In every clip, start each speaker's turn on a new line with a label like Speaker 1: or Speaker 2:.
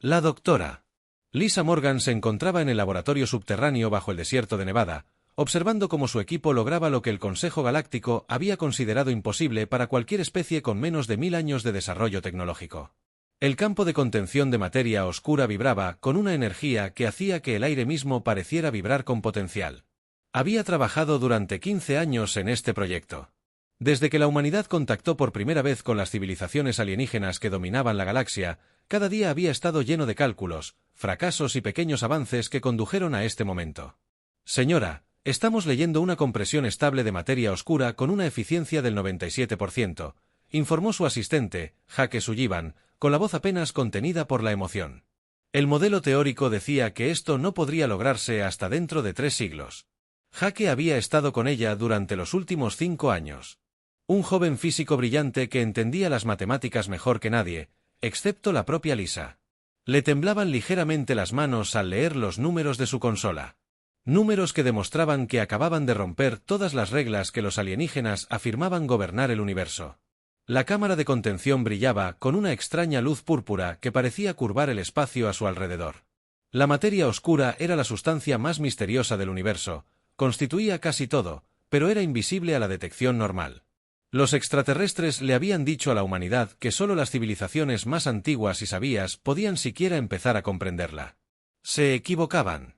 Speaker 1: La doctora Lisa Morgan se encontraba en el laboratorio subterráneo bajo el desierto de Nevada, observando cómo su equipo lograba lo que el Consejo Galáctico había considerado imposible para cualquier especie con menos de 1000 años de desarrollo tecnológico. El campo de contención de materia oscura vibraba con una energía que hacía que el aire mismo pareciera vibrar con potencial. Había trabajado durante 15 años en este proyecto. Desde que la humanidad contactó por primera vez con las civilizaciones alienígenas que dominaban la galaxia, cada día había estado lleno de cálculos, fracasos y pequeños avances que condujeron a este momento. Señora, estamos leyendo una compresión estable de materia oscura con una eficiencia del 97%, informó su asistente, Jake Sullivan, con la voz apenas contenida por la emoción. El modelo teórico decía que esto no podría lograrse hasta dentro de 3 siglos. Jake había estado con ella durante los últimos 5 años. Un joven físico brillante que entendía las matemáticas mejor que nadie, excepto la propia Lisa. Le temblaban ligeramente las manos al leer los números de su consola. Números que demostraban que acababan de romper todas las reglas que los alienígenas afirmaban gobernar el universo. La cámara de contención brillaba con una extraña luz púrpura que parecía curvar el espacio a su alrededor. La materia oscura era la sustancia más misteriosa del universo, constituía casi todo, pero era invisible a la detección normal. Los extraterrestres le habían dicho a la humanidad que solo las civilizaciones más antiguas y sabias podían siquiera empezar a comprenderla. Se equivocaban.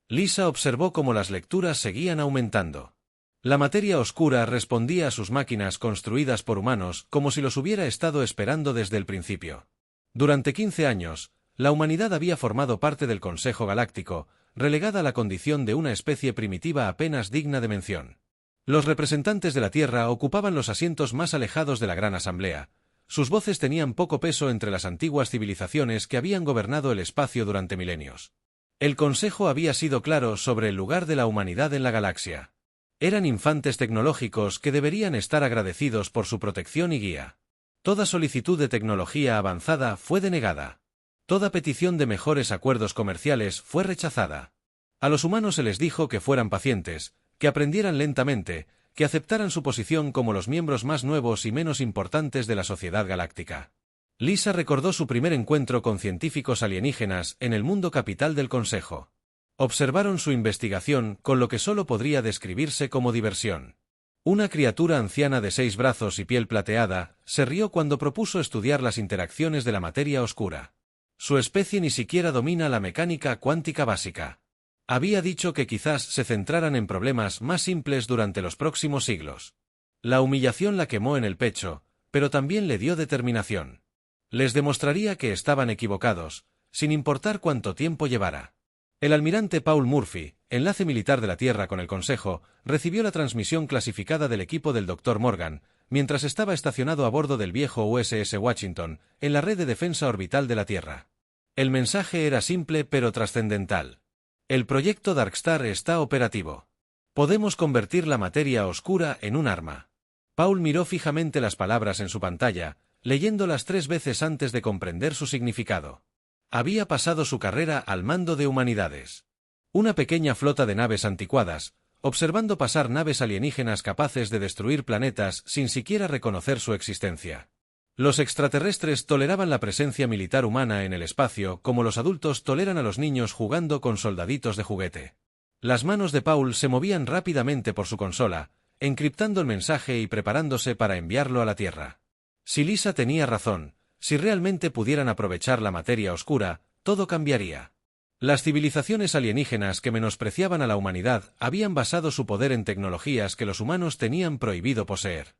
Speaker 1: Lisa observó cómo las lecturas seguían aumentando. La materia oscura respondía a sus máquinas construidas por humanos como si los hubiera estado esperando desde el principio. Durante 15 años, la humanidad había formado parte del Consejo Galáctico, relegada a la condición de una especie primitiva apenas digna de mención. Los representantes de la Tierra ocupaban los asientos más alejados de la Gran Asamblea. Sus voces tenían poco peso entre las antiguas civilizaciones que habían gobernado el espacio durante milenios. El Consejo había sido claro sobre el lugar de la humanidad en la galaxia. Eran infantes tecnológicos que deberían estar agradecidos por su protección y guía. Toda solicitud de tecnología avanzada fue denegada. Toda petición de mejores acuerdos comerciales fue rechazada. A los humanos se les dijo que fueran pacientes, que aprendieran lentamente, que aceptaran su posición como los miembros más nuevos y menos importantes de la sociedad galáctica. Lisa recordó su primer encuentro con científicos alienígenas en el mundo capital del Consejo. Observaron su investigación con lo que solo podría describirse como diversión. Una criatura anciana de 6 brazos y piel plateada se rió cuando propuso estudiar las interacciones de la materia oscura. Su especie ni siquiera domina la mecánica cuántica básica. Había dicho que quizás se centraran en problemas más simples durante los próximos siglos. La humillación la quemó en el pecho, pero también le dio determinación. Les demostraría que estaban equivocados, sin importar cuánto tiempo llevara. El almirante Paul Murphy, enlace militar de la Tierra con el Consejo, recibió la transmisión clasificada del equipo del Dr. Morgan, mientras estaba estacionado a bordo del viejo USS Washington, en la red de defensa orbital de la Tierra. El mensaje era simple pero trascendental. El proyecto Darkstar está operativo. Podemos convertir la materia oscura en un arma. Paul miró fijamente las palabras en su pantalla, leyéndolas 3 veces antes de comprender su significado. Había pasado su carrera al mando de humanidades. Una pequeña flota de naves anticuadas, observando pasar naves alienígenas capaces de destruir planetas sin siquiera reconocer su existencia. Los extraterrestres toleraban la presencia militar humana en el espacio como los adultos toleran a los niños jugando con soldaditos de juguete. Las manos de Paul se movían rápidamente por su consola, encriptando el mensaje y preparándose para enviarlo a la Tierra. Si Lisa tenía razón, si realmente pudieran aprovechar la materia oscura, todo cambiaría. Las civilizaciones alienígenas que menospreciaban a la humanidad habían basado su poder en tecnologías que los humanos tenían prohibido poseer.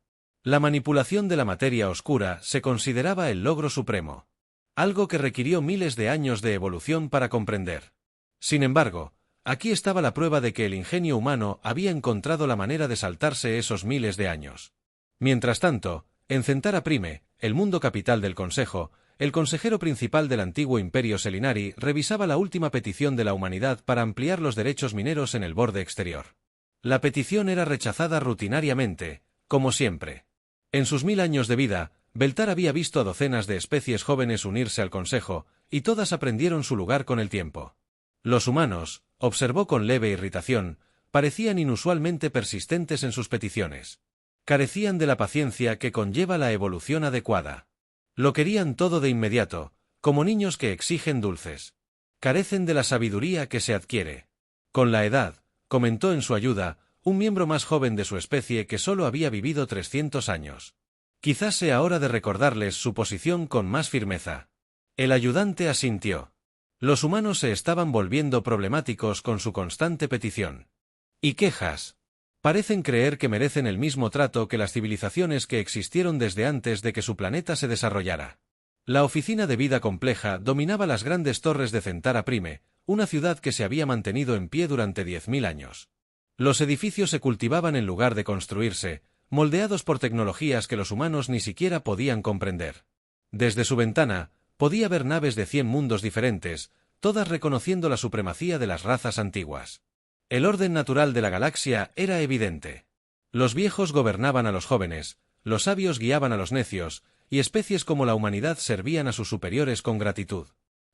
Speaker 1: La manipulación de la materia oscura se consideraba el logro supremo, algo que requirió miles de años de evolución para comprender. Sin embargo, aquí estaba la prueba de que el ingenio humano había encontrado la manera de saltarse esos miles de años. Mientras tanto, en Centaura Prime, el mundo capital del Consejo, el consejero principal del antiguo Imperio Selinari revisaba la última petición de la humanidad para ampliar los derechos mineros en el borde exterior. La petición era rechazada rutinariamente, como siempre. En sus 1000 años de vida, Beltar había visto a docenas de especies jóvenes unirse al Consejo, y todas aprendieron su lugar con el tiempo. Los humanos, observó con leve irritación, parecían inusualmente persistentes en sus peticiones. Carecían de la paciencia que conlleva la evolución adecuada. Lo querían todo de inmediato, como niños que exigen dulces. Carecen de la sabiduría que se adquiere con la edad, comentó en su ayuda, un miembro más joven de su especie que solo había vivido 300 años. Quizás sea hora de recordarles su posición con más firmeza. El ayudante asintió. Los humanos se estaban volviendo problemáticos con su constante petición y quejas. Parecen creer que merecen el mismo trato que las civilizaciones que existieron desde antes de que su planeta se desarrollara. La oficina de vida compleja dominaba las grandes torres de Centaura Prime, una ciudad que se había mantenido en pie durante 10.000 años. Los edificios se cultivaban en lugar de construirse, moldeados por tecnologías que los humanos ni siquiera podían comprender. Desde su ventana, podía ver naves de 100 mundos diferentes, todas reconociendo la supremacía de las razas antiguas. El orden natural de la galaxia era evidente. Los viejos gobernaban a los jóvenes, los sabios guiaban a los necios, y especies como la humanidad servían a sus superiores con gratitud.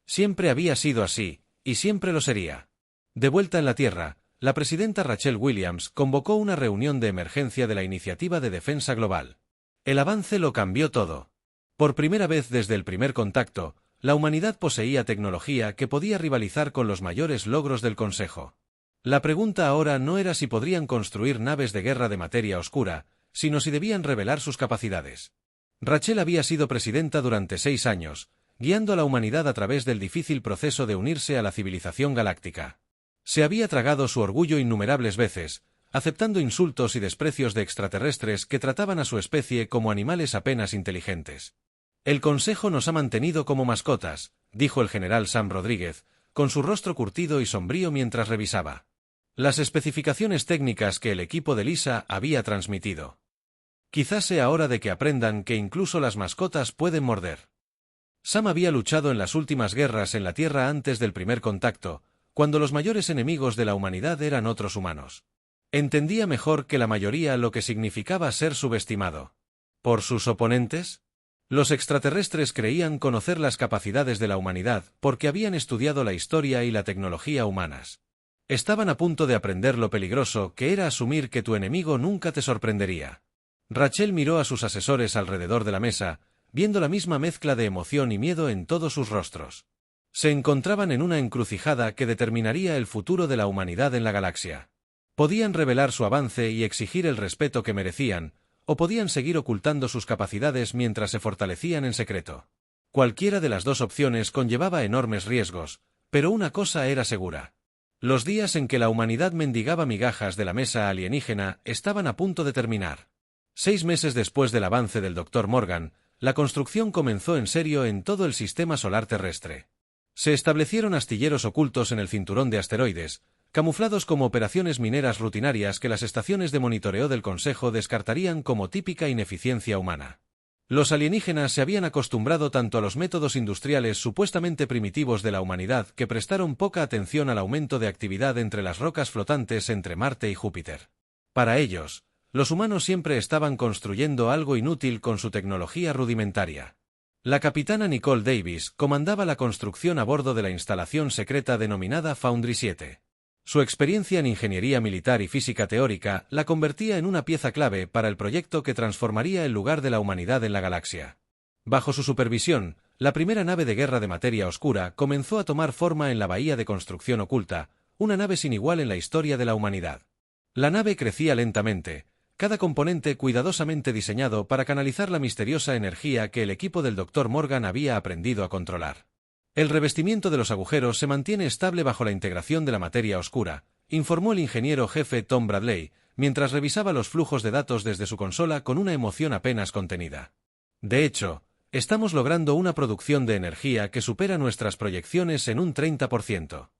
Speaker 1: Siempre había sido así, y siempre lo sería. De vuelta en la Tierra, la presidenta Rachel Williams convocó una reunión de emergencia de la Iniciativa de Defensa Global. El avance lo cambió todo. Por primera vez desde el primer contacto, la humanidad poseía tecnología que podía rivalizar con los mayores logros del Consejo. La pregunta ahora no era si podrían construir naves de guerra de materia oscura, sino si debían revelar sus capacidades. Rachel había sido presidenta durante 6 años, guiando a la humanidad a través del difícil proceso de unirse a la civilización galáctica. Se había tragado su orgullo innumerables veces, aceptando insultos y desprecios de extraterrestres que trataban a su especie como animales apenas inteligentes. El Consejo nos ha mantenido como mascotas, dijo el general Sam Rodríguez, con su rostro curtido y sombrío mientras revisaba las especificaciones técnicas que el equipo de Lisa había transmitido. Quizás sea hora de que aprendan que incluso las mascotas pueden morder. Sam había luchado en las últimas guerras en la Tierra antes del primer contacto, cuando los mayores enemigos de la humanidad eran otros humanos. Entendía mejor que la mayoría lo que significaba ser subestimado. ¿Por sus oponentes? Los extraterrestres creían conocer las capacidades de la humanidad porque habían estudiado la historia y la tecnología humanas. Estaban a punto de aprender lo peligroso que era asumir que tu enemigo nunca te sorprendería. Rachel miró a sus asesores alrededor de la mesa, viendo la misma mezcla de emoción y miedo en todos sus rostros. Se encontraban en una encrucijada que determinaría el futuro de la humanidad en la galaxia. Podían revelar su avance y exigir el respeto que merecían, o podían seguir ocultando sus capacidades mientras se fortalecían en secreto. Cualquiera de las dos opciones conllevaba enormes riesgos, pero una cosa era segura. Los días en que la humanidad mendigaba migajas de la mesa alienígena estaban a punto de terminar. 6 meses después del avance del Dr. Morgan, la construcción comenzó en serio en todo el sistema solar terrestre. Se establecieron astilleros ocultos en el cinturón de asteroides, camuflados como operaciones mineras rutinarias que las estaciones de monitoreo del Consejo descartarían como típica ineficiencia humana. Los alienígenas se habían acostumbrado tanto a los métodos industriales supuestamente primitivos de la humanidad que prestaron poca atención al aumento de actividad entre las rocas flotantes entre Marte y Júpiter. Para ellos, los humanos siempre estaban construyendo algo inútil con su tecnología rudimentaria. La capitana Nicole Davis comandaba la construcción a bordo de la instalación secreta denominada Foundry 7. Su experiencia en ingeniería militar y física teórica la convertía en una pieza clave para el proyecto que transformaría el lugar de la humanidad en la galaxia. Bajo su supervisión, la primera nave de guerra de materia oscura comenzó a tomar forma en la bahía de construcción oculta, una nave sin igual en la historia de la humanidad. La nave crecía lentamente, cada componente cuidadosamente diseñado para canalizar la misteriosa energía que el equipo del Dr. Morgan había aprendido a controlar. El revestimiento de los agujeros se mantiene estable bajo la integración de la materia oscura, informó el ingeniero jefe Tom Bradley, mientras revisaba los flujos de datos desde su consola con una emoción apenas contenida. De hecho, estamos logrando una producción de energía que supera nuestras proyecciones en un 30%.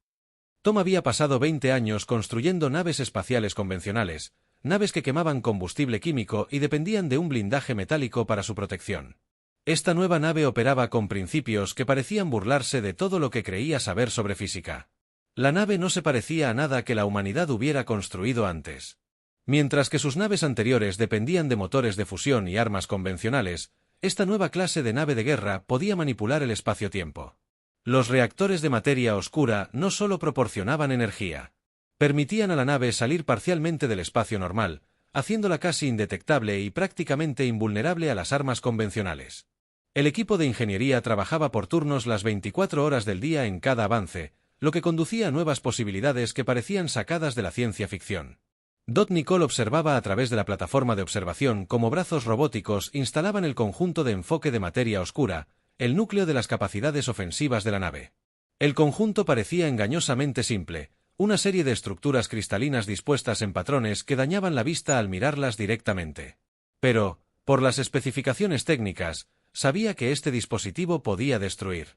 Speaker 1: Tom había pasado 20 años construyendo naves espaciales convencionales, naves que quemaban combustible químico y dependían de un blindaje metálico para su protección. Esta nueva nave operaba con principios que parecían burlarse de todo lo que creía saber sobre física. La nave no se parecía a nada que la humanidad hubiera construido antes. Mientras que sus naves anteriores dependían de motores de fusión y armas convencionales, esta nueva clase de nave de guerra podía manipular el espacio-tiempo. Los reactores de materia oscura no solo proporcionaban energía. Permitían a la nave salir parcialmente del espacio normal, haciéndola casi indetectable y prácticamente invulnerable a las armas convencionales. El equipo de ingeniería trabajaba por turnos las 24 horas del día en cada avance, lo que conducía a nuevas posibilidades que parecían sacadas de la ciencia ficción. Dot Nicole observaba a través de la plataforma de observación cómo brazos robóticos instalaban el conjunto de enfoque de materia oscura, el núcleo de las capacidades ofensivas de la nave. El conjunto parecía engañosamente simple, una serie de estructuras cristalinas dispuestas en patrones que dañaban la vista al mirarlas directamente. Pero, por las especificaciones técnicas, sabía que este dispositivo podía destruir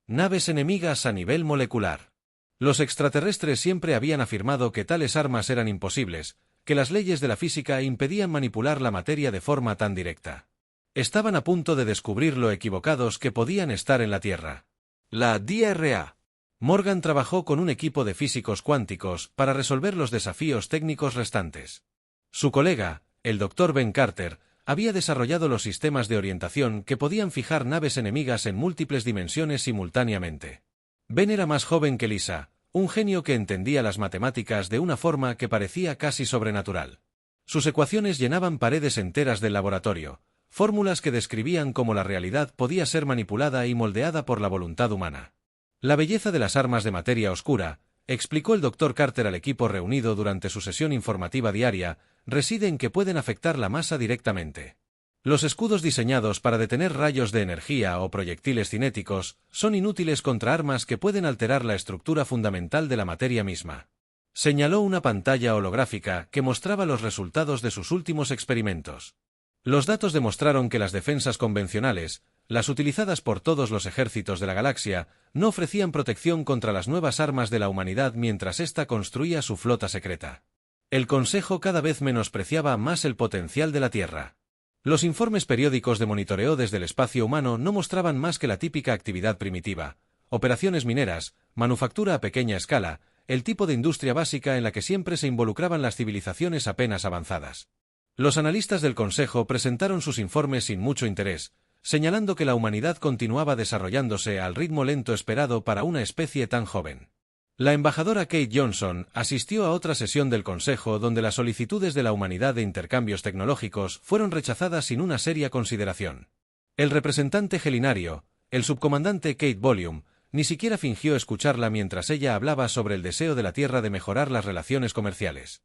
Speaker 1: naves enemigas a nivel molecular. Los extraterrestres siempre habían afirmado que tales armas eran imposibles, que las leyes de la física impedían manipular la materia de forma tan directa. Estaban a punto de descubrir lo equivocados que podían estar en la Tierra. La DRA. Morgan trabajó con un equipo de físicos cuánticos para resolver los desafíos técnicos restantes. Su colega, el Dr. Ben Carter, había desarrollado los sistemas de orientación que podían fijar naves enemigas en múltiples dimensiones simultáneamente. Ben era más joven que Lisa, un genio que entendía las matemáticas de una forma que parecía casi sobrenatural. Sus ecuaciones llenaban paredes enteras del laboratorio, fórmulas que describían cómo la realidad podía ser manipulada y moldeada por la voluntad humana. La belleza de las armas de materia oscura, explicó el Dr. Carter al equipo reunido durante su sesión informativa diaria, reside en que pueden afectar la masa directamente. Los escudos diseñados para detener rayos de energía o proyectiles cinéticos son inútiles contra armas que pueden alterar la estructura fundamental de la materia misma. Señaló una pantalla holográfica que mostraba los resultados de sus últimos experimentos. Los datos demostraron que las defensas convencionales, las utilizadas por todos los ejércitos de la galaxia, no ofrecían protección contra las nuevas armas de la humanidad mientras ésta construía su flota secreta. El Consejo cada vez menospreciaba más el potencial de la Tierra. Los informes periódicos de monitoreo desde el espacio humano no mostraban más que la típica actividad primitiva, operaciones mineras, manufactura a pequeña escala, el tipo de industria básica en la que siempre se involucraban las civilizaciones apenas avanzadas. Los analistas del Consejo presentaron sus informes sin mucho interés, señalando que la humanidad continuaba desarrollándose al ritmo lento esperado para una especie tan joven. La embajadora Kate Johnson asistió a otra sesión del Consejo donde las solicitudes de la humanidad de intercambios tecnológicos fueron rechazadas sin una seria consideración. El representante gelinario, el subcomandante Kate Volume, ni siquiera fingió escucharla mientras ella hablaba sobre el deseo de la Tierra de mejorar las relaciones comerciales.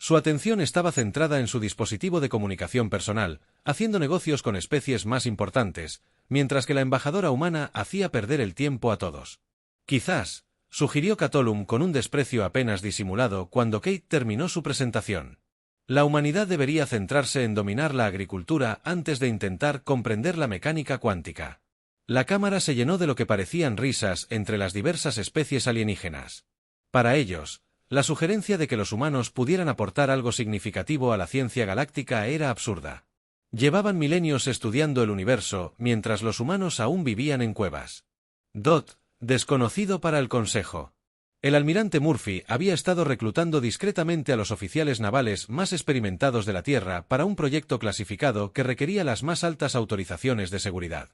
Speaker 1: Su atención estaba centrada en su dispositivo de comunicación personal, haciendo negocios con especies más importantes, mientras que la embajadora humana hacía perder el tiempo a todos. Quizás, sugirió Catullum con un desprecio apenas disimulado cuando Kate terminó su presentación. La humanidad debería centrarse en dominar la agricultura antes de intentar comprender la mecánica cuántica. La cámara se llenó de lo que parecían risas entre las diversas especies alienígenas. Para ellos, la sugerencia de que los humanos pudieran aportar algo significativo a la ciencia galáctica era absurda. Llevaban milenios estudiando el universo mientras los humanos aún vivían en cuevas. Dot, desconocido para el Consejo. El almirante Murphy había estado reclutando discretamente a los oficiales navales más experimentados de la Tierra para un proyecto clasificado que requería las más altas autorizaciones de seguridad.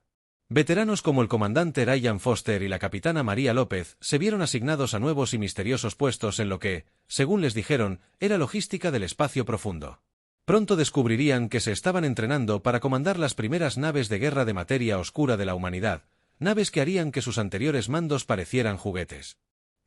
Speaker 1: Veteranos como el comandante Ryan Foster y la capitana María López se vieron asignados a nuevos y misteriosos puestos en lo que, según les dijeron, era logística del espacio profundo. Pronto descubrirían que se estaban entrenando para comandar las primeras naves de guerra de materia oscura de la humanidad, naves que harían que sus anteriores mandos parecieran juguetes.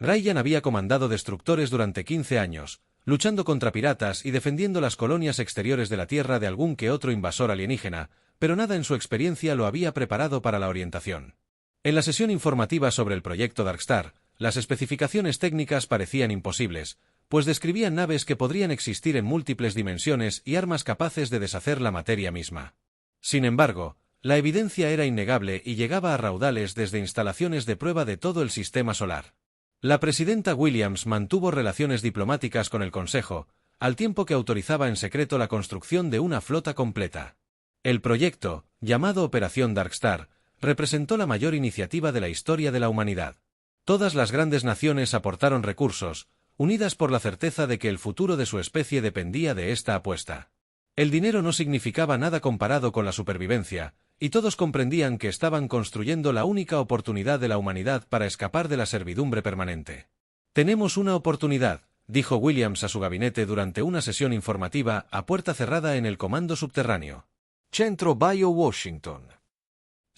Speaker 1: Ryan había comandado destructores durante 15 años, luchando contra piratas y defendiendo las colonias exteriores de la Tierra de algún que otro invasor alienígena, pero nada en su experiencia lo había preparado para la orientación. En la sesión informativa sobre el proyecto Darkstar, las especificaciones técnicas parecían imposibles, pues describían naves que podrían existir en múltiples dimensiones y armas capaces de deshacer la materia misma. Sin embargo, la evidencia era innegable y llegaba a raudales desde instalaciones de prueba de todo el sistema solar. La presidenta Williams mantuvo relaciones diplomáticas con el Consejo, al tiempo que autorizaba en secreto la construcción de una flota completa. El proyecto, llamado Operación Darkstar, representó la mayor iniciativa de la historia de la humanidad. Todas las grandes naciones aportaron recursos, unidas por la certeza de que el futuro de su especie dependía de esta apuesta. El dinero no significaba nada comparado con la supervivencia, y todos comprendían que estaban construyendo la única oportunidad de la humanidad para escapar de la servidumbre permanente. «Tenemos una oportunidad», dijo Williams a su gabinete durante una sesión informativa a puerta cerrada en el comando subterráneo. Centro Bio Washington.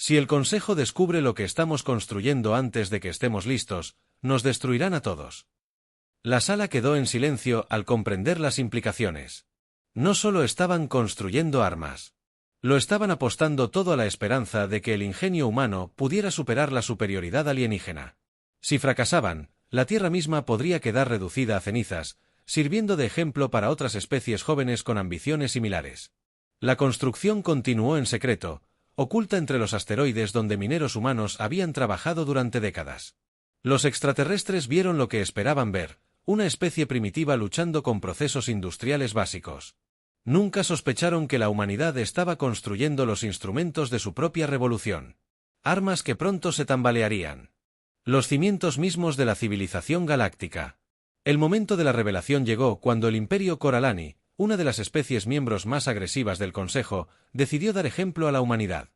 Speaker 1: Si el Consejo descubre lo que estamos construyendo antes de que estemos listos, nos destruirán a todos. La sala quedó en silencio al comprender las implicaciones. No solo estaban construyendo armas. Lo estaban apostando todo a la esperanza de que el ingenio humano pudiera superar la superioridad alienígena. Si fracasaban, la Tierra misma podría quedar reducida a cenizas, sirviendo de ejemplo para otras especies jóvenes con ambiciones similares. La construcción continuó en secreto, oculta entre los asteroides donde mineros humanos habían trabajado durante décadas. Los extraterrestres vieron lo que esperaban ver, una especie primitiva luchando con procesos industriales básicos. Nunca sospecharon que la humanidad estaba construyendo los instrumentos de su propia revolución. Armas que pronto se tambalearían. Los cimientos mismos de la civilización galáctica. El momento de la revelación llegó cuando el Imperio Coralani, una de las especies miembros más agresivas del Consejo, decidió dar ejemplo a la humanidad.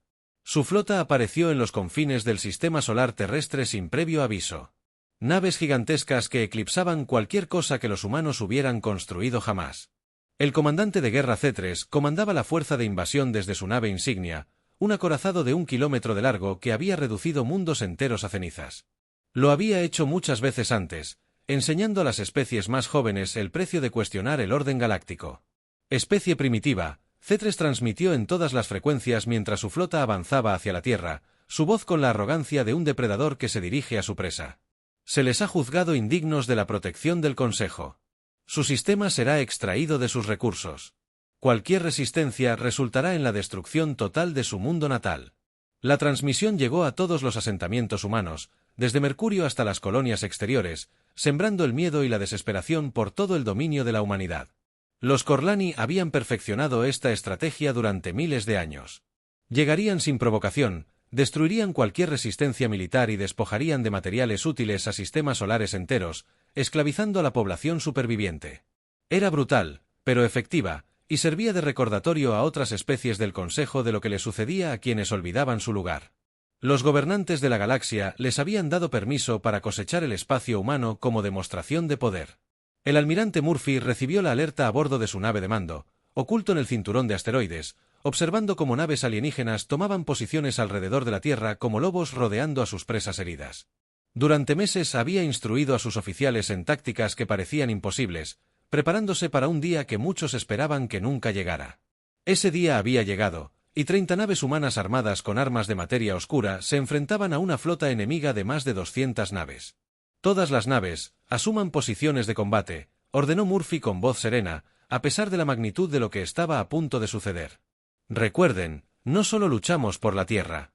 Speaker 1: Su flota apareció en los confines del sistema solar terrestre sin previo aviso. Naves gigantescas que eclipsaban cualquier cosa que los humanos hubieran construido jamás. El comandante de guerra C3 comandaba la fuerza de invasión desde su nave insignia, un acorazado de 1 kilómetro de largo que había reducido mundos enteros a cenizas. Lo había hecho muchas veces antes, enseñando a las especies más jóvenes el precio de cuestionar el orden galáctico. Especie primitiva, C3 transmitió en todas las frecuencias mientras su flota avanzaba hacia la Tierra, su voz con la arrogancia de un depredador que se dirige a su presa. Se les ha juzgado indignos de la protección del Consejo. Su sistema será extraído de sus recursos. Cualquier resistencia resultará en la destrucción total de su mundo natal. La transmisión llegó a todos los asentamientos humanos, desde Mercurio hasta las colonias exteriores, sembrando el miedo y la desesperación por todo el dominio de la humanidad. Los Corlani habían perfeccionado esta estrategia durante miles de años. Llegarían sin provocación, destruirían cualquier resistencia militar y despojarían de materiales útiles a sistemas solares enteros, esclavizando a la población superviviente. Era brutal, pero efectiva, y servía de recordatorio a otras especies del Consejo de lo que le sucedía a quienes olvidaban su lugar. Los gobernantes de la galaxia les habían dado permiso para cosechar el espacio humano como demostración de poder. El almirante Murphy recibió la alerta a bordo de su nave de mando, oculto en el cinturón de asteroides, observando cómo naves alienígenas tomaban posiciones alrededor de la Tierra como lobos rodeando a sus presas heridas. Durante meses había instruido a sus oficiales en tácticas que parecían imposibles, preparándose para un día que muchos esperaban que nunca llegara. Ese día había llegado, y 30 naves humanas armadas con armas de materia oscura se enfrentaban a una flota enemiga de más de 200 naves. Todas las naves, asuman posiciones de combate, ordenó Murphy con voz serena, a pesar de la magnitud de lo que estaba a punto de suceder. Recuerden, no solo luchamos por la Tierra.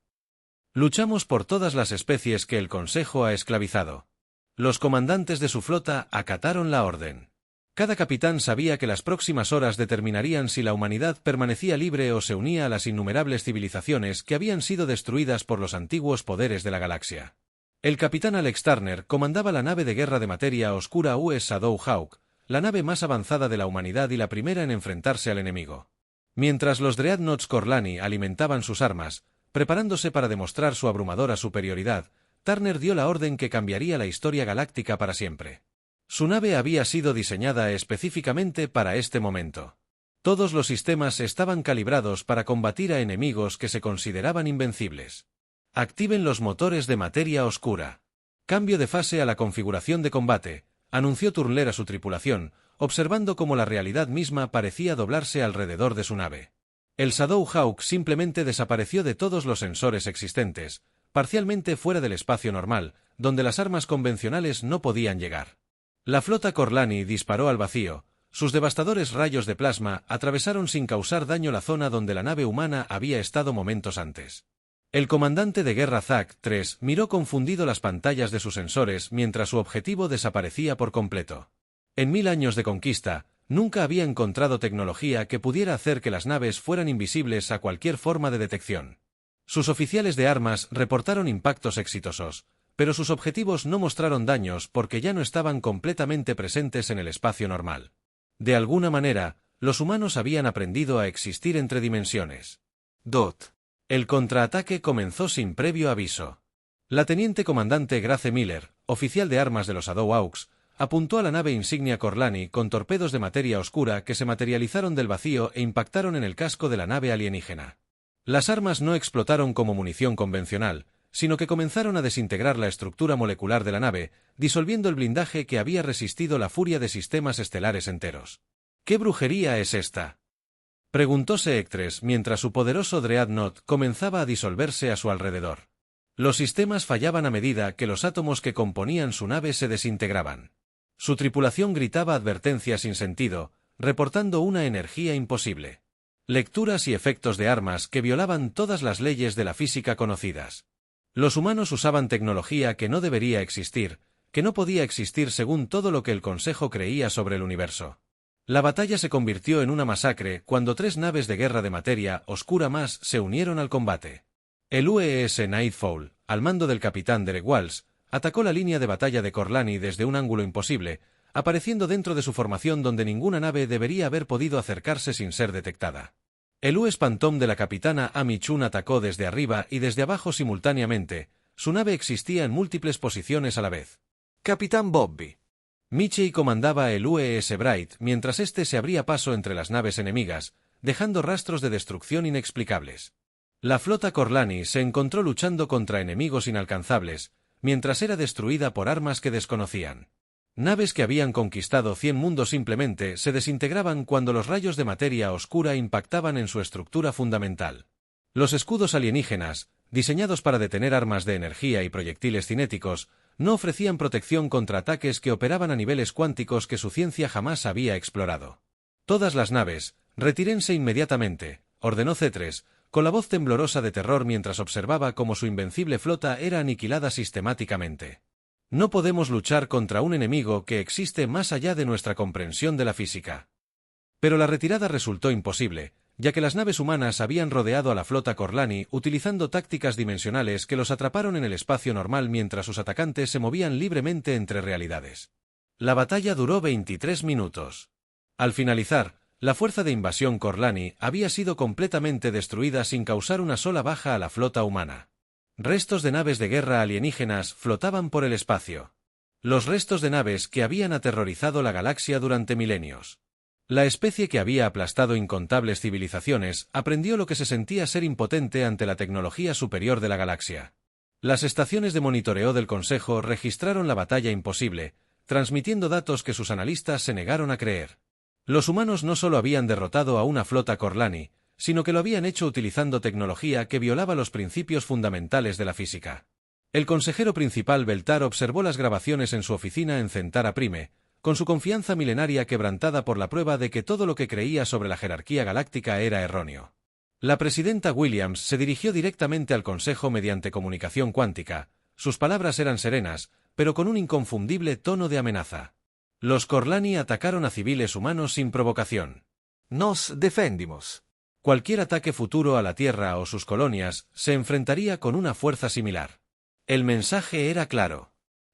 Speaker 1: Luchamos por todas las especies que el Consejo ha esclavizado. Los comandantes de su flota acataron la orden. Cada capitán sabía que las próximas horas determinarían si la humanidad permanecía libre o se unía a las innumerables civilizaciones que habían sido destruidas por los antiguos poderes de la galaxia. El capitán Alex Turner comandaba la nave de guerra de materia oscura US Shadow Hawk, la nave más avanzada de la humanidad y la primera en enfrentarse al enemigo. Mientras los Dreadnoughts Corlani alimentaban sus armas, preparándose para demostrar su abrumadora superioridad, Turner dio la orden que cambiaría la historia galáctica para siempre. Su nave había sido diseñada específicamente para este momento. Todos los sistemas estaban calibrados para combatir a enemigos que se consideraban invencibles. Activen los motores de materia oscura. Cambio de fase a la configuración de combate, anunció Turner a su tripulación, observando cómo la realidad misma parecía doblarse alrededor de su nave. El Shadow Hawk simplemente desapareció de todos los sensores existentes, parcialmente fuera del espacio normal, donde las armas convencionales no podían llegar. La flota Corlani disparó al vacío, sus devastadores rayos de plasma atravesaron sin causar daño la zona donde la nave humana había estado momentos antes. El comandante de guerra Zack 3 miró confundido las pantallas de sus sensores mientras su objetivo desaparecía por completo. En 1000 años de conquista, nunca había encontrado tecnología que pudiera hacer que las naves fueran invisibles a cualquier forma de detección. Sus oficiales de armas reportaron impactos exitosos, pero sus objetivos no mostraron daños porque ya no estaban completamente presentes en el espacio normal. De alguna manera, los humanos habían aprendido a existir entre dimensiones. El contraataque comenzó sin previo aviso. La teniente comandante Grace Miller, oficial de armas de los Shadow Hawks, apuntó a la nave insignia Corlani con torpedos de materia oscura que se materializaron del vacío e impactaron en el casco de la nave alienígena. Las armas no explotaron como munición convencional, sino que comenzaron a desintegrar la estructura molecular de la nave, disolviendo el blindaje que había resistido la furia de sistemas estelares enteros. ¿Qué brujería es esta?, preguntóse Hectres mientras su poderoso Dreadnought comenzaba a disolverse a su alrededor. Los sistemas fallaban a medida que los átomos que componían su nave se desintegraban. Su tripulación gritaba advertencias sin sentido, reportando una energía imposible. Lecturas y efectos de armas que violaban todas las leyes de la física conocidas. Los humanos usaban tecnología que no debería existir, que no podía existir según todo lo que el Consejo creía sobre el universo. La batalla se convirtió en una masacre cuando 3 naves de guerra de materia oscura más se unieron al combate. El UES Nightfall, al mando del capitán Derek Walsh, atacó la línea de batalla de Corlani desde un ángulo imposible, apareciendo dentro de su formación donde ninguna nave debería haber podido acercarse sin ser detectada. El US Phantom de la capitana Amy Chun atacó desde arriba y desde abajo simultáneamente. Su nave existía en múltiples posiciones a la vez. Capitán Bobby. Michie comandaba el UES Bright mientras este se abría paso entre las naves enemigas, dejando rastros de destrucción inexplicables. La flota Corlani se encontró luchando contra enemigos inalcanzables, mientras era destruida por armas que desconocían. Naves que habían conquistado 100 mundos simplemente se desintegraban cuando los rayos de materia oscura impactaban en su estructura fundamental. Los escudos alienígenas, diseñados para detener armas de energía y proyectiles cinéticos, no ofrecían protección contra ataques que operaban a niveles cuánticos que su ciencia jamás había explorado. Todas las naves, retírense inmediatamente, ordenó C3, con la voz temblorosa de terror mientras observaba cómo su invencible flota era aniquilada sistemáticamente. No podemos luchar contra un enemigo que existe más allá de nuestra comprensión de la física. Pero la retirada resultó imposible, ya que las naves humanas habían rodeado a la flota Corlani utilizando tácticas dimensionales que los atraparon en el espacio normal mientras sus atacantes se movían libremente entre realidades. La batalla duró 23 minutos. Al finalizar, la fuerza de invasión Corlani había sido completamente destruida sin causar una sola baja a la flota humana. Restos de naves de guerra alienígenas flotaban por el espacio. Los restos de naves que habían aterrorizado la galaxia durante milenios. La especie que había aplastado incontables civilizaciones aprendió lo que se sentía ser impotente ante la tecnología superior de la galaxia. Las estaciones de monitoreo del Consejo registraron la batalla imposible, transmitiendo datos que sus analistas se negaron a creer. Los humanos no solo habían derrotado a una flota Corlani, sino que lo habían hecho utilizando tecnología que violaba los principios fundamentales de la física. El consejero principal Beltar observó las grabaciones en su oficina en Centaura Prime, con su confianza milenaria quebrantada por la prueba de que todo lo que creía sobre la jerarquía galáctica era erróneo. La presidenta Williams se dirigió directamente al Consejo mediante comunicación cuántica. Sus palabras eran serenas, pero con un inconfundible tono de amenaza. Los Corlani atacaron a civiles humanos sin provocación. Nos defendimos. Cualquier ataque futuro a la Tierra o sus colonias se enfrentaría con una fuerza similar. El mensaje era claro.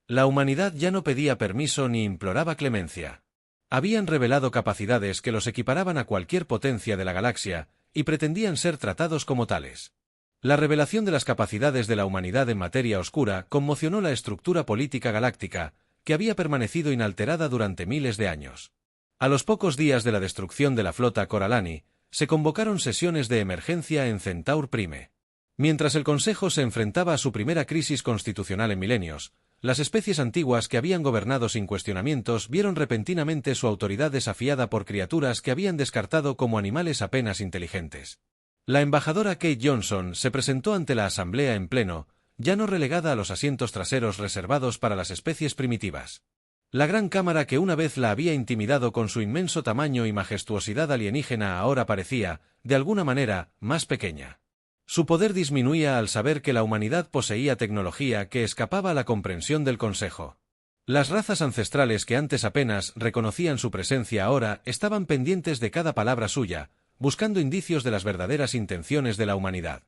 Speaker 1: La humanidad ya no pedía permiso ni imploraba clemencia. Habían revelado capacidades que los equiparaban a cualquier potencia de la galaxia, y pretendían ser tratados como tales. La revelación de las capacidades de la humanidad en materia oscura conmocionó la estructura política galáctica, que había permanecido inalterada durante miles de años. A los pocos días de la destrucción de la flota Coralani, se convocaron sesiones de emergencia en Centaur Prime. Mientras el Consejo se enfrentaba a su primera crisis constitucional en milenios, las especies antiguas que habían gobernado sin cuestionamientos vieron repentinamente su autoridad desafiada por criaturas que habían descartado como animales apenas inteligentes. La embajadora Kate Johnson se presentó ante la asamblea en pleno, ya no relegada a los asientos traseros reservados para las especies primitivas. La gran cámara que una vez la había intimidado con su inmenso tamaño y majestuosidad alienígena ahora parecía, de alguna manera, más pequeña. Su poder disminuía al saber que la humanidad poseía tecnología que escapaba a la comprensión del Consejo. Las razas ancestrales que antes apenas reconocían su presencia ahora estaban pendientes de cada palabra suya, buscando indicios de las verdaderas intenciones de la humanidad.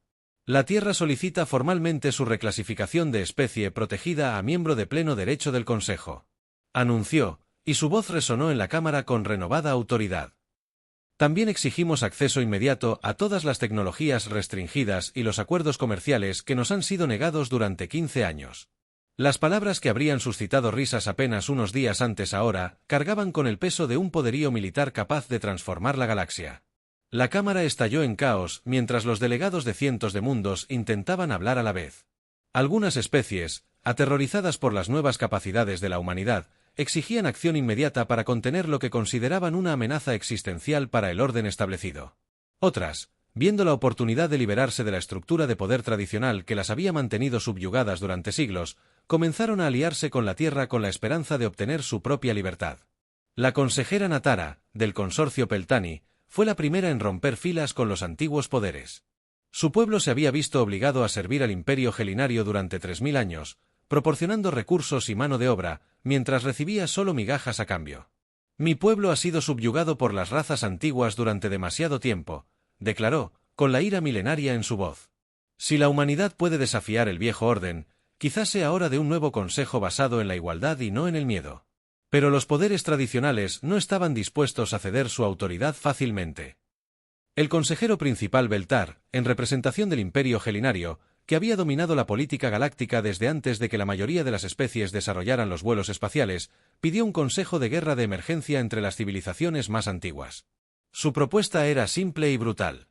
Speaker 1: La Tierra solicita formalmente su reclasificación de especie protegida a miembro de pleno derecho del Consejo. Anunció, y su voz resonó en la Cámara con renovada autoridad. También exigimos acceso inmediato a todas las tecnologías restringidas y los acuerdos comerciales que nos han sido negados durante 15 años. Las palabras que habrían suscitado risas apenas unos días antes ahora cargaban con el peso de un poderío militar capaz de transformar la galaxia. La cámara estalló en caos mientras los delegados de cientos de mundos intentaban hablar a la vez. Algunas especies, aterrorizadas por las nuevas capacidades de la humanidad, exigían acción inmediata para contener lo que consideraban una amenaza existencial para el orden establecido. Otras, viendo la oportunidad de liberarse de la estructura de poder tradicional que las había mantenido subyugadas durante siglos, comenzaron a aliarse con la Tierra con la esperanza de obtener su propia libertad. La consejera Natara, del consorcio Peltani, fue la primera en romper filas con los antiguos poderes. Su pueblo se había visto obligado a servir al Imperio Gelinario durante 3000 años, proporcionando recursos y mano de obra, mientras recibía solo migajas a cambio. Mi pueblo ha sido subyugado por las razas antiguas durante demasiado tiempo, declaró, con la ira milenaria en su voz. Si la humanidad puede desafiar el viejo orden, quizás sea hora de un nuevo consejo basado en la igualdad y no en el miedo. Pero los poderes tradicionales no estaban dispuestos a ceder su autoridad fácilmente. El consejero principal Beltar, en representación del Imperio Gelinario, que había dominado la política galáctica desde antes de que la mayoría de las especies desarrollaran los vuelos espaciales, pidió un consejo de guerra de emergencia entre las civilizaciones más antiguas. Su propuesta era simple y brutal: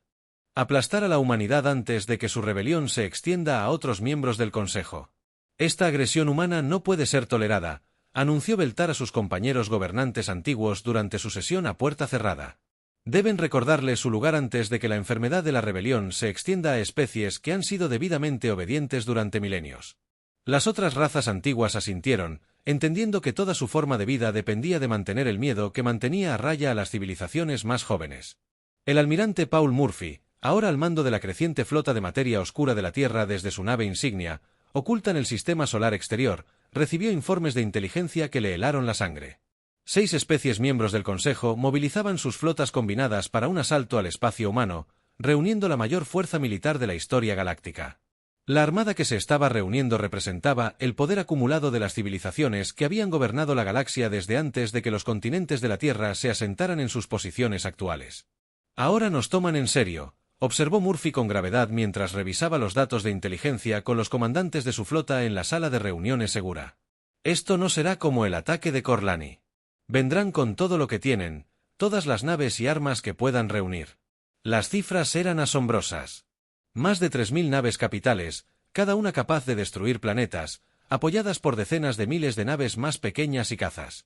Speaker 1: aplastar a la humanidad antes de que su rebelión se extienda a otros miembros del Consejo. Esta agresión humana no puede ser tolerada, anunció Beltar a sus compañeros gobernantes antiguos durante su sesión a puerta cerrada. Deben recordarle su lugar antes de que la enfermedad de la rebelión se extienda a especies que han sido debidamente obedientes durante milenios. Las otras razas antiguas asintieron, entendiendo que toda su forma de vida dependía de mantener el miedo que mantenía a raya a las civilizaciones más jóvenes. El almirante Paul Murphy, ahora al mando de la creciente flota de materia oscura de la Tierra desde su nave insignia, oculta en el sistema solar exterior, recibió informes de inteligencia que le helaron la sangre. 6 especies miembros del Consejo movilizaban sus flotas combinadas para un asalto al espacio humano, reuniendo la mayor fuerza militar de la historia galáctica. La armada que se estaba reuniendo representaba el poder acumulado de las civilizaciones que habían gobernado la galaxia desde antes de que los continentes de la Tierra se asentaran en sus posiciones actuales. Ahora nos toman en serio, observó Murphy con gravedad mientras revisaba los datos de inteligencia con los comandantes de su flota en la sala de reuniones segura. Esto no será como el ataque de Corlani. Vendrán con todo lo que tienen, todas las naves y armas que puedan reunir. Las cifras eran asombrosas. Más de 3000 naves capitales, cada una capaz de destruir planetas, apoyadas por decenas de miles de naves más pequeñas y cazas.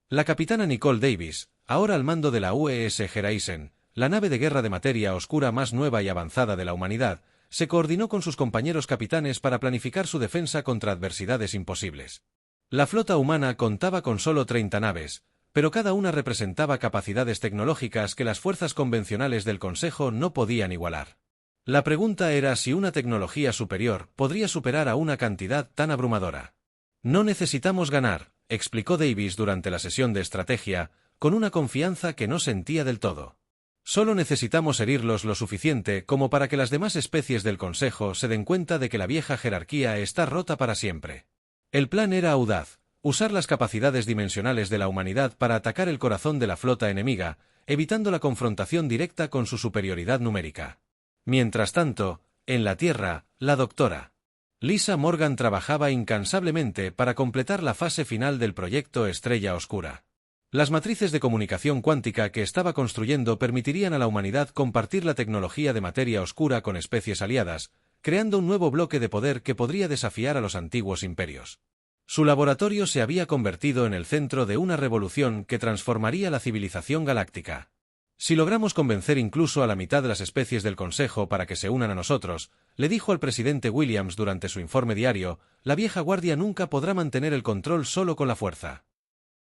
Speaker 1: La capitana Nicole Davis, ahora al mando de la UES Geraisen, la nave de guerra de materia oscura más nueva y avanzada de la humanidad, se coordinó con sus compañeros capitanes para planificar su defensa contra adversidades imposibles. La flota humana contaba con solo 30 naves, pero cada una representaba capacidades tecnológicas que las fuerzas convencionales del Consejo no podían igualar. La pregunta era si una tecnología superior podría superar a una cantidad tan abrumadora. No necesitamos ganar, explicó Davis durante la sesión de estrategia, con una confianza que no sentía del todo. Solo necesitamos herirlos lo suficiente como para que las demás especies del Consejo se den cuenta de que la vieja jerarquía está rota para siempre. El plan era audaz: usar las capacidades dimensionales de la humanidad para atacar el corazón de la flota enemiga, evitando la confrontación directa con su superioridad numérica. Mientras tanto, en la Tierra, la doctora Lisa Morgan trabajaba incansablemente para completar la fase final del proyecto Estrella Oscura. Las matrices de comunicación cuántica que estaba construyendo permitirían a la humanidad compartir la tecnología de materia oscura con especies aliadas, creando un nuevo bloque de poder que podría desafiar a los antiguos imperios. Su laboratorio se había convertido en el centro de una revolución que transformaría la civilización galáctica. Si logramos convencer incluso a la mitad de las especies del Consejo para que se unan a nosotros, le dijo al presidente Williams durante su informe diario, la vieja guardia nunca podrá mantener el control solo con la fuerza.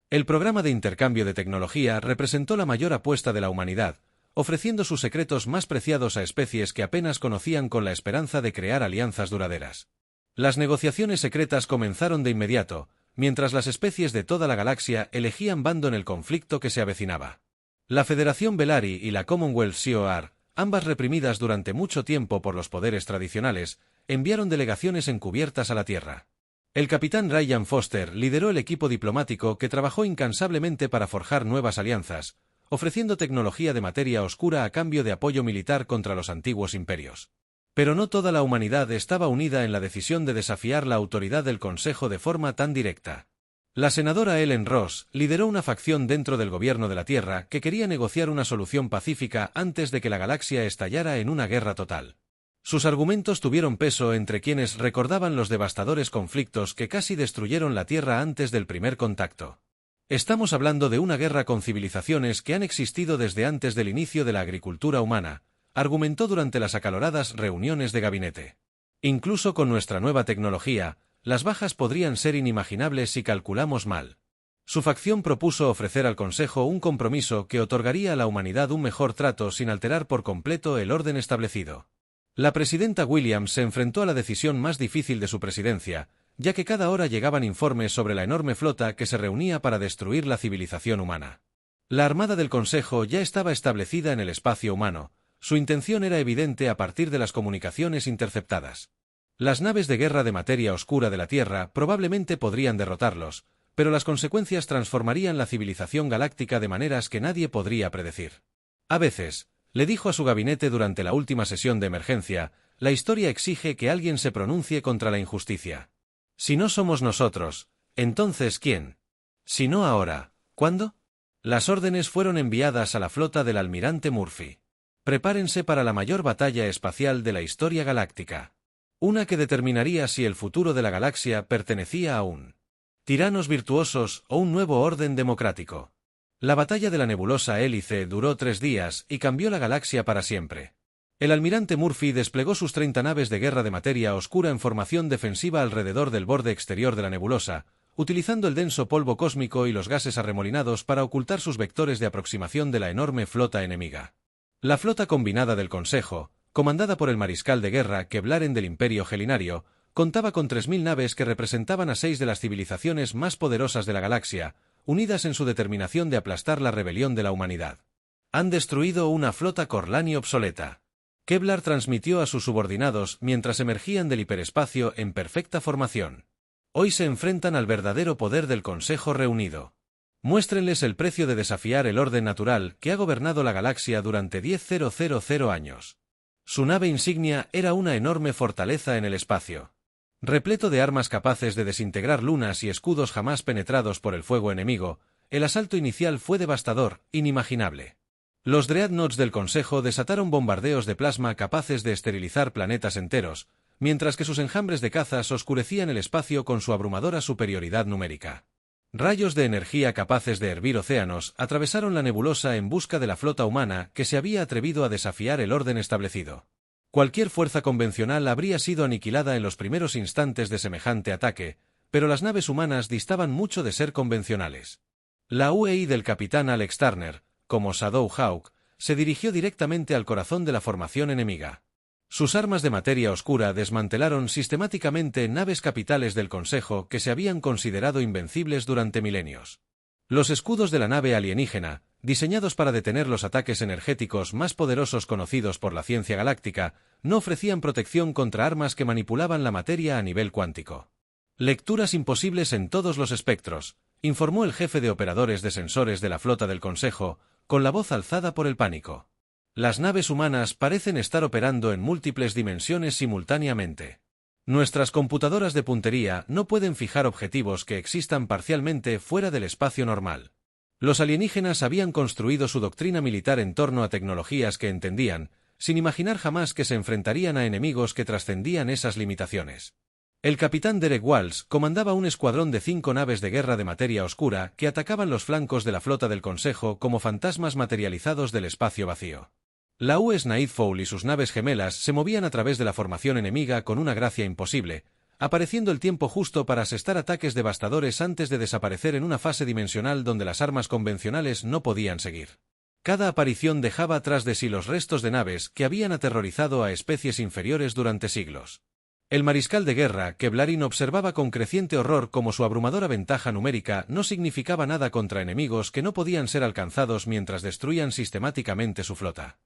Speaker 1: El programa de intercambio de tecnología representó la mayor apuesta de la humanidad, ofreciendo sus secretos más preciados a especies que apenas conocían con la esperanza de crear alianzas duraderas. Las negociaciones secretas comenzaron de inmediato, mientras las especies de toda la galaxia elegían bando en el conflicto que se avecinaba. La Federación Belari y la Commonwealth COR, ambas reprimidas durante mucho tiempo por los poderes tradicionales, enviaron delegaciones encubiertas a la Tierra. El capitán Ryan Foster lideró el equipo diplomático que trabajó incansablemente para forjar nuevas alianzas, ofreciendo tecnología de materia oscura a cambio de apoyo militar contra los antiguos imperios. Pero no toda la humanidad estaba unida en la decisión de desafiar la autoridad del Consejo de forma tan directa. La senadora Ellen Ross lideró una facción dentro del gobierno de la Tierra que quería negociar una solución pacífica antes de que la galaxia estallara en una guerra total. Sus argumentos tuvieron peso entre quienes recordaban los devastadores conflictos que casi destruyeron la Tierra antes del primer contacto. Estamos hablando de una guerra con civilizaciones que han existido desde antes del inicio de la agricultura humana, argumentó durante las acaloradas reuniones de gabinete. Incluso con nuestra nueva tecnología, las bajas podrían ser inimaginables si calculamos mal. Su facción propuso ofrecer al Consejo un compromiso que otorgaría a la humanidad un mejor trato sin alterar por completo el orden establecido. La presidenta Williams se enfrentó a la decisión más difícil de su presidencia, ya que cada hora llegaban informes sobre la enorme flota que se reunía para destruir la civilización humana. La armada del Consejo ya estaba establecida en el espacio humano, su intención era evidente a partir de las comunicaciones interceptadas. Las naves de guerra de materia oscura de la Tierra probablemente podrían derrotarlos, pero las consecuencias transformarían la civilización galáctica de maneras que nadie podría predecir. A veces, le dijo a su gabinete durante la última sesión de emergencia, la historia exige que alguien se pronuncie contra la injusticia. Si no somos nosotros, entonces ¿quién? Si no ahora, ¿cuándo? Las órdenes fueron enviadas a la flota del almirante Murphy. Prepárense para la mayor batalla espacial de la historia galáctica. Una que determinaría si el futuro de la galaxia pertenecía a un tiranos virtuosos o un nuevo orden democrático. La batalla de la nebulosa Hélice duró 3 días y cambió la galaxia para siempre. El almirante Murphy desplegó sus 30 naves de guerra de materia oscura en formación defensiva alrededor del borde exterior de la nebulosa, utilizando el denso polvo cósmico y los gases arremolinados para ocultar sus vectores de aproximación de la enorme flota enemiga. La flota combinada del Consejo, comandada por el mariscal de guerra Keblaren del Imperio Gelinario, contaba con 3000 naves que representaban a 6 de las civilizaciones más poderosas de la galaxia, unidas en su determinación de aplastar la rebelión de la humanidad. Han destruido una flota Corlani obsoleta. Kevlar transmitió a sus subordinados mientras emergían del hiperespacio en perfecta formación. Hoy se enfrentan al verdadero poder del Consejo reunido. Muéstrenles el precio de desafiar el orden natural que ha gobernado la galaxia durante 10.000 años. Su nave insignia era una enorme fortaleza en el espacio. Repleto de armas capaces de desintegrar lunas y escudos jamás penetrados por el fuego enemigo, el asalto inicial fue devastador, inimaginable. Los dreadnoughts del Consejo desataron bombardeos de plasma capaces de esterilizar planetas enteros, mientras que sus enjambres de cazas oscurecían el espacio con su abrumadora superioridad numérica. Rayos de energía capaces de hervir océanos atravesaron la nebulosa en busca de la flota humana que se había atrevido a desafiar el orden establecido. Cualquier fuerza convencional habría sido aniquilada en los primeros instantes de semejante ataque, pero las naves humanas distaban mucho de ser convencionales. La UEI del capitán Alex Turner, como Shadow Hawk, se dirigió directamente al corazón de la formación enemiga. Sus armas de materia oscura desmantelaron sistemáticamente naves capitales del Consejo que se habían considerado invencibles durante milenios. Los escudos de la nave alienígena, diseñados para detener los ataques energéticos más poderosos conocidos por la ciencia galáctica, no ofrecían protección contra armas que manipulaban la materia a nivel cuántico. Lecturas imposibles en todos los espectros, informó el jefe de operadores de sensores de la flota del Consejo, con la voz alzada por el pánico. Las naves humanas parecen estar operando en múltiples dimensiones simultáneamente. Nuestras computadoras de puntería no pueden fijar objetivos que existan parcialmente fuera del espacio normal. Los alienígenas habían construido su doctrina militar en torno a tecnologías que entendían, sin imaginar jamás que se enfrentarían a enemigos que trascendían esas limitaciones. El capitán Derek Walsh comandaba un escuadrón de 5 naves de guerra de materia oscura que atacaban los flancos de la flota del Consejo como fantasmas materializados del espacio vacío. La US Nightfall y sus naves gemelas se movían a través de la formación enemiga con una gracia imposible, apareciendo el tiempo justo para asestar ataques devastadores antes de desaparecer en una fase dimensional donde las armas convencionales no podían seguir. Cada aparición dejaba tras de sí los restos de naves que habían aterrorizado a especies inferiores durante siglos. El mariscal de guerra, Keblaren, observaba con creciente horror cómo su abrumadora ventaja numérica no significaba nada contra enemigos que no podían ser alcanzados mientras destruían sistemáticamente su flota.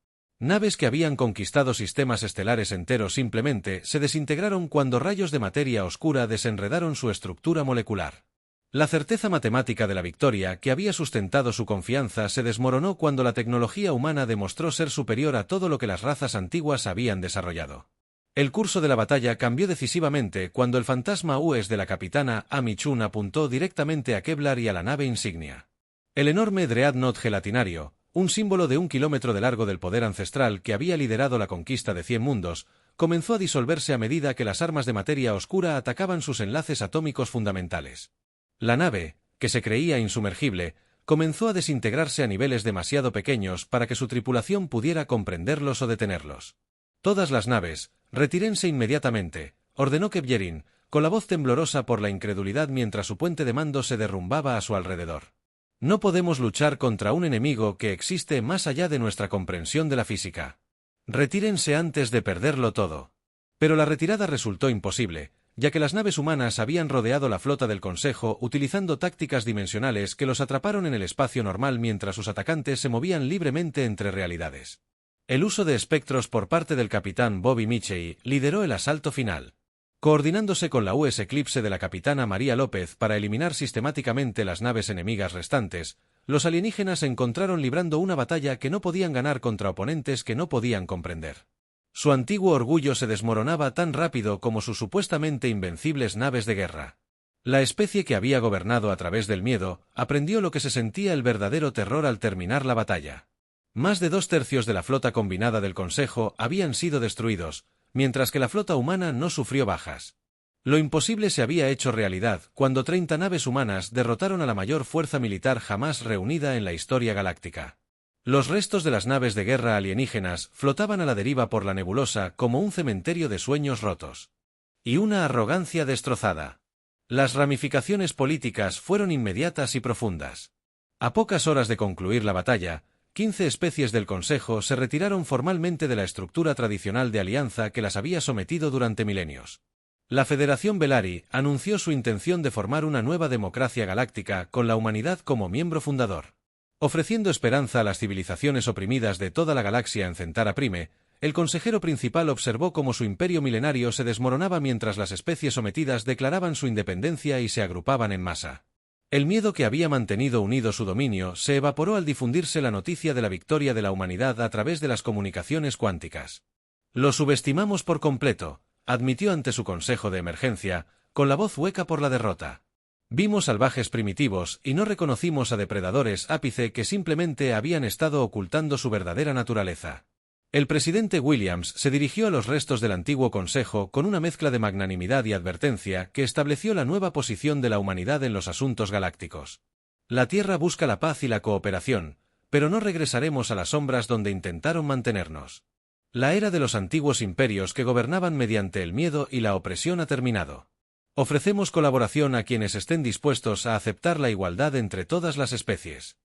Speaker 1: Naves que habían conquistado sistemas estelares enteros simplemente se desintegraron cuando rayos de materia oscura desenredaron su estructura molecular. La certeza matemática de la victoria que había sustentado su confianza se desmoronó cuando la tecnología humana demostró ser superior a todo lo que las razas antiguas habían desarrollado. El curso de la batalla cambió decisivamente cuando el fantasma US de la capitana Amy Chun apuntó directamente a Kevlar y a la nave insignia. El enorme dreadnought gelatinario, un símbolo de 1 kilómetro de largo del poder ancestral que había liderado la conquista de 100 mundos, comenzó a disolverse a medida que las armas de materia oscura atacaban sus enlaces atómicos fundamentales. La nave, que se creía insumergible, comenzó a desintegrarse a niveles demasiado pequeños para que su tripulación pudiera comprenderlos o detenerlos. Todas las naves, retírense inmediatamente, ordenó Kevyerin, con la voz temblorosa por la incredulidad mientras su puente de mando se derrumbaba a su alrededor. No podemos luchar contra un enemigo que existe más allá de nuestra comprensión de la física. Retírense antes de perderlo todo. Pero la retirada resultó imposible, ya que las naves humanas habían rodeado la flota del Consejo utilizando tácticas dimensionales que los atraparon en el espacio normal mientras sus atacantes se movían libremente entre realidades. El uso de espectros por parte del capitán Bobby Michey lideró el asalto final. Coordinándose con la US Eclipse de la capitana María López para eliminar sistemáticamente las naves enemigas restantes, los alienígenas se encontraron librando una batalla que no podían ganar contra oponentes que no podían comprender. Su antiguo orgullo se desmoronaba tan rápido como sus supuestamente invencibles naves de guerra. La especie que había gobernado a través del miedo aprendió lo que se sentía el verdadero terror al terminar la batalla. Más de 2/3 de la flota combinada del Consejo habían sido destruidos, mientras que la flota humana no sufrió bajas. Lo imposible se había hecho realidad cuando 30 naves humanas derrotaron a la mayor fuerza militar jamás reunida en la historia galáctica. Los restos de las naves de guerra alienígenas flotaban a la deriva por la nebulosa como un cementerio de sueños rotos. Y una arrogancia destrozada. Las ramificaciones políticas fueron inmediatas y profundas. A pocas horas de concluir la batalla, 15 especies del Consejo se retiraron formalmente de la estructura tradicional de alianza que las había sometido durante milenios. La Federación Belari anunció su intención de formar una nueva democracia galáctica con la humanidad como miembro fundador. Ofreciendo esperanza a las civilizaciones oprimidas de toda la galaxia en Centaura Prime, el consejero principal observó cómo su imperio milenario se desmoronaba mientras las especies sometidas declaraban su independencia y se agrupaban en masa. El miedo que había mantenido unido su dominio se evaporó al difundirse la noticia de la victoria de la humanidad a través de las comunicaciones cuánticas. Lo subestimamos por completo, admitió ante su consejo de emergencia, con la voz hueca por la derrota. Vimos salvajes primitivos y no reconocimos a depredadores ápice que simplemente habían estado ocultando su verdadera naturaleza. El presidente Williams se dirigió a los restos del antiguo Consejo con una mezcla de magnanimidad y advertencia que estableció la nueva posición de la humanidad en los asuntos galácticos. La Tierra busca la paz y la cooperación, pero no regresaremos a las sombras donde intentaron mantenernos. La era de los antiguos imperios que gobernaban mediante el miedo y la opresión ha terminado. Ofrecemos colaboración a quienes estén dispuestos a aceptar la igualdad entre todas las especies.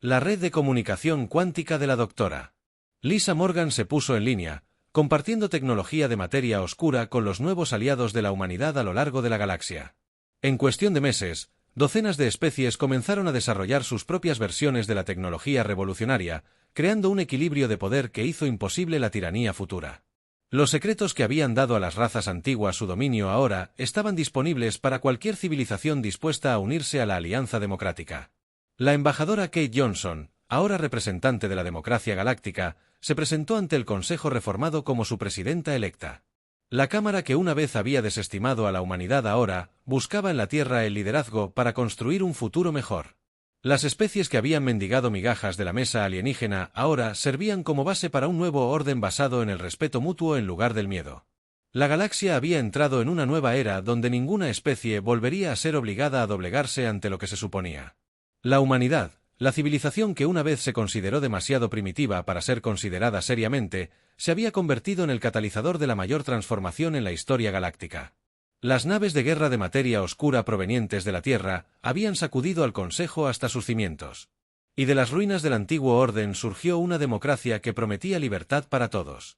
Speaker 1: La red de comunicación cuántica de la Dra. Lisa Morgan se puso en línea, compartiendo tecnología de materia oscura con los nuevos aliados de la humanidad a lo largo de la galaxia. En cuestión de meses, docenas de especies comenzaron a desarrollar sus propias versiones de la tecnología revolucionaria, creando un equilibrio de poder que hizo imposible la tiranía futura. Los secretos que habían dado a las razas antiguas su dominio ahora estaban disponibles para cualquier civilización dispuesta a unirse a la Alianza Democrática. La embajadora Kate Johnson, ahora representante de la democracia galáctica, se presentó ante el Consejo reformado como su presidenta electa. La Cámara que una vez había desestimado a la humanidad ahora buscaba en la Tierra el liderazgo para construir un futuro mejor. Las especies que habían mendigado migajas de la mesa alienígena ahora servían como base para un nuevo orden basado en el respeto mutuo en lugar del miedo. La galaxia había entrado en una nueva era donde ninguna especie volvería a ser obligada a doblegarse ante lo que se suponía. La humanidad, la civilización que una vez se consideró demasiado primitiva para ser considerada seriamente, se había convertido en el catalizador de la mayor transformación en la historia galáctica. Las naves de guerra de materia oscura provenientes de la Tierra habían sacudido al Consejo hasta sus cimientos. Y de las ruinas del antiguo orden surgió una democracia que prometía libertad para todos.